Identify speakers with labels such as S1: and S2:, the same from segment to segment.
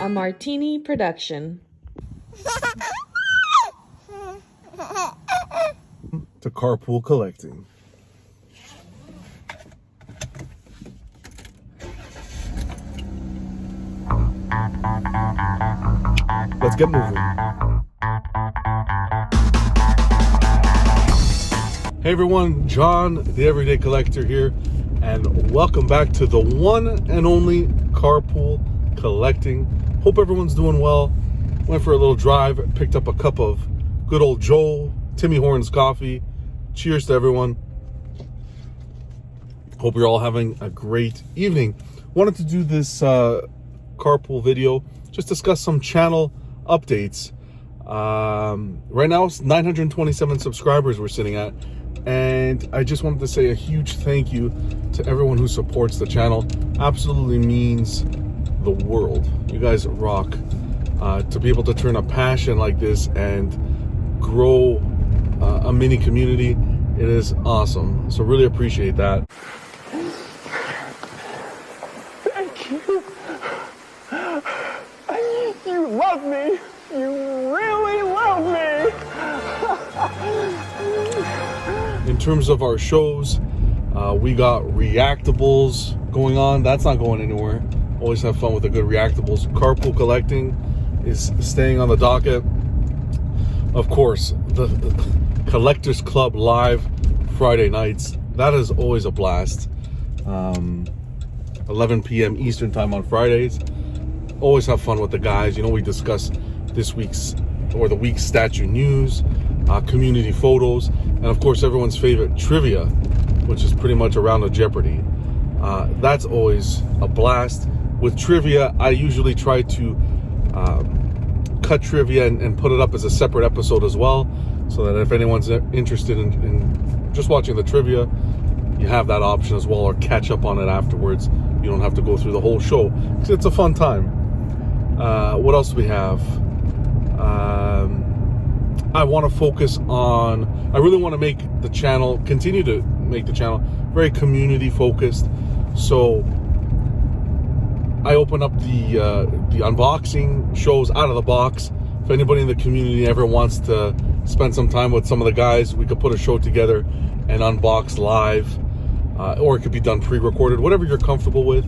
S1: a martini production.
S2: To Carpool Collecting. Let's get moving. Hey everyone, John, the Everyday Collector here, and welcome back to the one and only Carpool Collecting. Hope everyone's doing well. Went for a little drive, picked up a cup of good old Joe Timmy Horns coffee. Cheers to everyone. Hope you're all having a great evening. Wanted to do this carpool video, just discuss some channel updates. Right now it's 927 subscribers we're sitting at, and I just wanted to say a huge thank you to everyone who supports the channel. Absolutely means the world. You guys rock. To be able to turn a passion like this and grow a mini community, it is awesome. So really appreciate that.
S3: Thank you. You love me. You really love me.
S2: In terms of our shows, we got reactables going on. That's not going anywhere. Always have fun with the good reactables. Carpool Collecting is staying on the docket. Of course, the Collectors Club live Friday nights. That is always a blast. 11 p.m. Eastern time on Fridays. Always have fun with the guys. You know, we discuss this week's or the week's statue news, community photos, and of course everyone's favorite trivia, which is pretty much a round of Jeopardy. That's always a blast. With trivia, I usually try to cut trivia and put it up as a separate episode as well, so that if anyone's interested in just watching the trivia, you have that option as well, or catch up on it afterwards. You don't have to go through the whole show, because it's a fun time. What else do we have? I want to focus on, I really want to make the channel, continue to make the channel very community focused. So I open up the unboxing shows out of the box. If anybody in the community ever wants to spend some time with some of the guys, we could put a show together and unbox live, or it could be done pre-recorded, whatever you're comfortable with.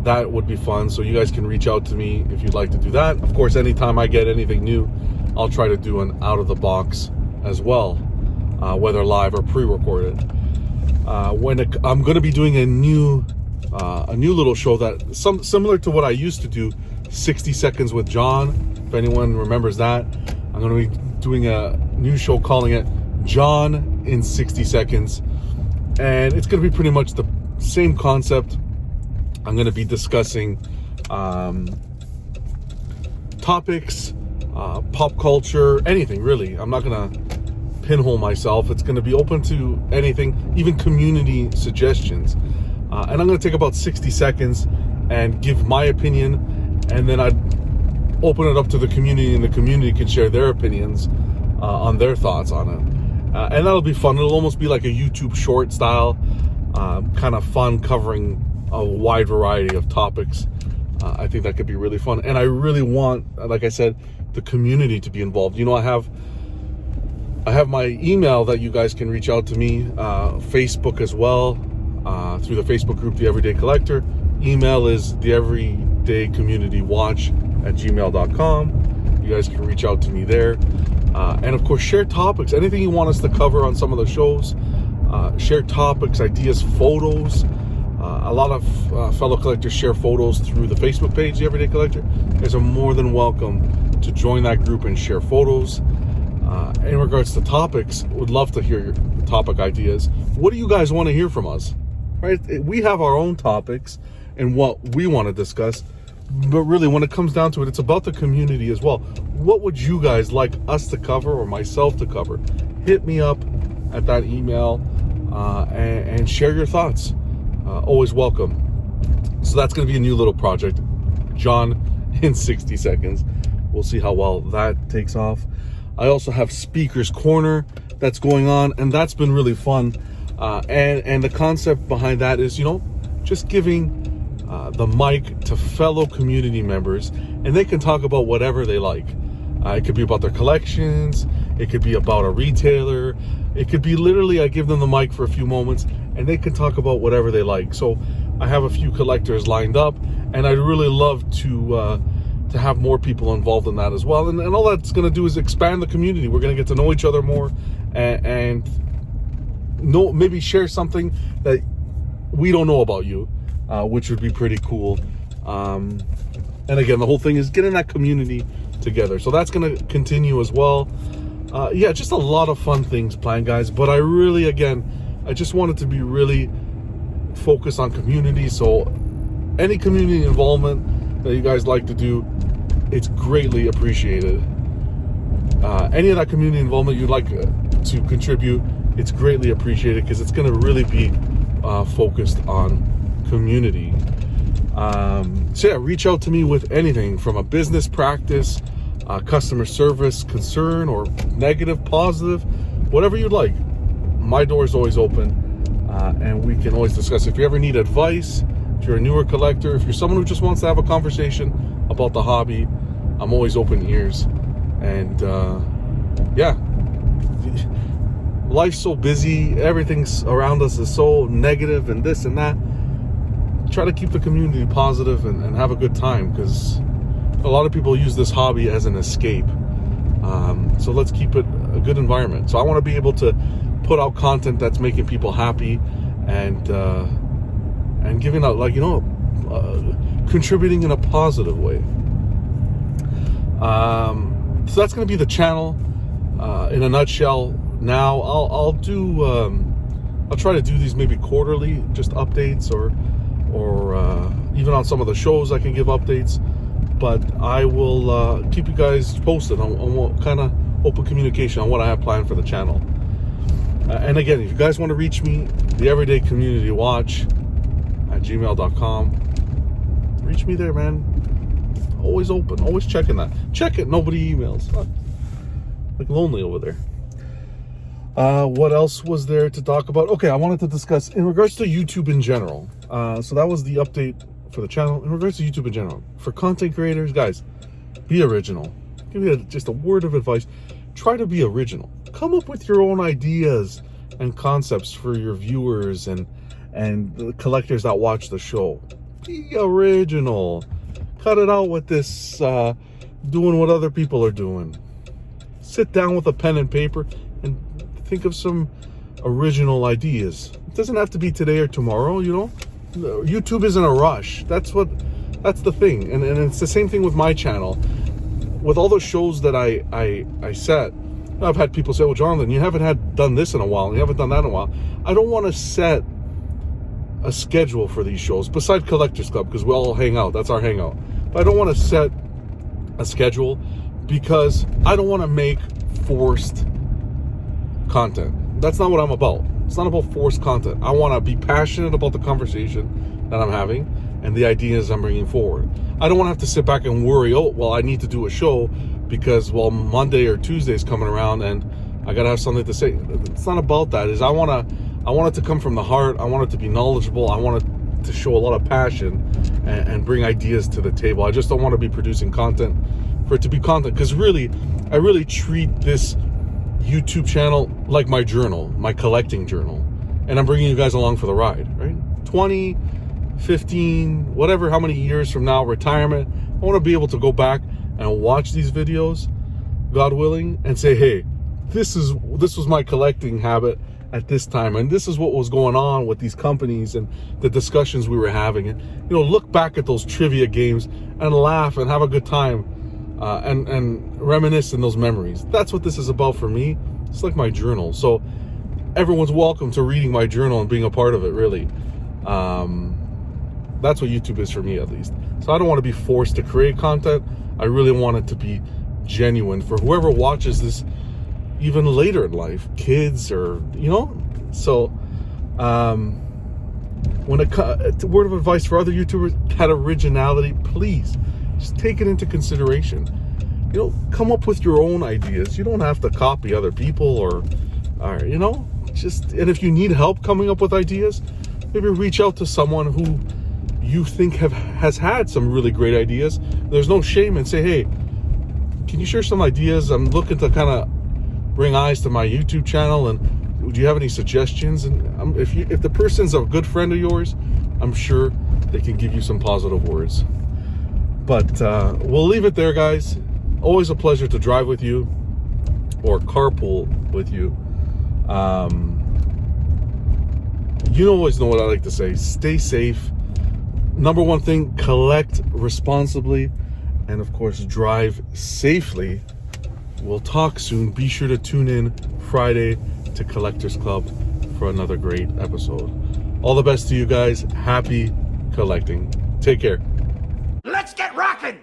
S2: That would be fun. So you guys can reach out to me if you'd like to do that. Of course, anytime I get anything new, I'll try to do an out of the box as well, whether live or pre-recorded. I'm going to be doing a new little show that similar to what I used to do, 60 Seconds with John. If anyone remembers that, I'm going to be doing a new show calling it John in 60 Seconds. And it's going to be pretty much the same concept. I'm going to be discussing topics, pop culture, anything really. I'm not going to pinhole myself. It's going to be open to anything, even community suggestions. And I'm going to take about 60 seconds and give my opinion, and then I'd open it up to the community, and the community can share their opinions on their thoughts on it. And that'll be fun. It'll almost be like a YouTube short style, kind of fun, covering a wide variety of topics. I think that could be really fun. And I really want, like I said, the community to be involved. You know, I have my email that you guys can reach out to me, Facebook as well, through the Facebook group, The Everyday Collector. Email is theeverydaycommunitywatch@gmail.com. You guys can reach out to me there. And of course, share topics, anything you want us to cover on some of the shows. Share topics, ideas, photos. A lot of fellow collectors share photos through the Facebook page, The Everyday Collector. You guys are more than welcome to join that group and share photos. In regards to topics, would love to hear your topic ideas. What do you guys want to hear from us? Right? We have our own topics and what we want to discuss, but really when it comes down to it, it's about the community as well. What would you guys like us to cover, or myself to cover? Hit me up at that email and share your thoughts. Always welcome. So that's going to be a new little project, John in 60 seconds. We'll see how well that takes off. I also have Speaker's Corner that's going on, and that's been really fun. And the concept behind that is, you know, just giving the mic to fellow community members, and they can talk about whatever they like. It could be about their collections, it could be about a retailer, it could be literally I give them the mic for a few moments and they can talk about whatever they like. So I have a few collectors lined up, and I'd really love to have more people involved in that as well. And all that's going to do is expand the community. We're going to get to know each other more, and know, maybe share something that we don't know about you, which would be pretty cool. And again, the whole thing is getting that community together. So that's going to continue as well. Yeah, just a lot of fun things planned, guys. But I just wanted to be really focused on community. So any community involvement that you guys like to do, it's greatly appreciated. Any of that community involvement you'd like to contribute, it's greatly appreciated, because it's going to really be focused on community. So yeah, reach out to me with anything from a business practice, customer service concern, or negative, positive, whatever you'd like. My door is always open, and we can always discuss. If you ever need advice, if you're a newer collector, if you're someone who just wants to have a conversation about the hobby, I'm always open ears. And yeah, life's so busy, everything's around us is so negative and this and that. Try to keep the community positive and have a good time, because a lot of people use this hobby as an escape. So let's keep it a good environment. So I want to be able to put out content that's making people happy, and giving out, like, contributing in a positive way. So that's going to be the channel in a nutshell. Now I'll try to do these maybe quarterly, just updates, or even on some of the shows I can give updates. But I will keep you guys posted on what kind of open communication on what I have planned for the channel. And again, if you guys want to reach me, the Everyday Community Watch at gmail.com. Reach me there, man. Always open, always checking that. Check it, nobody emails. Like lonely over there. What else was there to talk about? Okay, I wanted to discuss in regards to YouTube in general. So that was the update for the channel. In regards to YouTube in general, for content creators, guys, be original. Give me just a word of advice. Try to be original. Come up with your own ideas and concepts for your viewers and the collectors that watch the show. Be original. Cut it out with this doing what other people are doing. Sit down with a pen and paper and think of some original ideas. It doesn't have to be today or tomorrow, YouTube isn't a rush. That's the thing. And it's the same thing with my channel. With all the shows that I set, I've had people say, well, Jonathan, you haven't done this in a while, and you haven't done that in a while. I don't want to set a schedule for these shows, besides Collectors Club, because we all hang out. That's our hangout. But I don't want to set a schedule, because I don't want to make forced content. That's not what I'm about. It's not about forced content. I want to be passionate about the conversation that I'm having and the ideas I'm bringing forward. I don't want to have to sit back and worry, oh, well, I need to do a show because, well, Monday or Tuesday is coming around and I got to have something to say. It's not about that. I want it to come from the heart. I want it to be knowledgeable. I want it to show a lot of passion and bring ideas to the table. I just don't want to be producing content for it to be content, because really, I really treat this YouTube channel like my journal, my collecting journal, and I'm bringing you guys along for the ride, right? 20, 15, whatever, how many years from now, retirement, I want to be able to go back and watch these videos, God willing, and say, hey, this was my collecting habit at this time, and this is what was going on with these companies and the discussions we were having, and look back at those trivia games and laugh and have a good time, and reminisce in those memories. That's what this is about for me. It's like my journal. So everyone's welcome to reading my journal and being a part of it, really. That's what YouTube is for me, at least. So I don't want to be forced to create content. I really want it to be genuine for whoever watches this even later in life, kids, or so when a word of advice for other YouTubers, had originality, please just take it into consideration. Come up with your own ideas. You don't have to copy other people or and if you need help coming up with ideas, maybe reach out to someone who you think has had some really great ideas, there's no shame in say, hey, can you share some ideas? I'm looking to kind of bring eyes to my YouTube channel, and do you have any suggestions? And if the person's a good friend of yours, I'm sure they can give you some positive words. But we'll leave it there, guys. Always a pleasure to drive with you or carpool with you. You always know what I like to say. Stay safe. Number one thing, collect responsibly. And of course, drive safely. We'll talk soon. Be sure to tune in Friday to Collectors Club for another great episode. All the best to you guys. Happy collecting. Take care.
S4: Let's get rocking!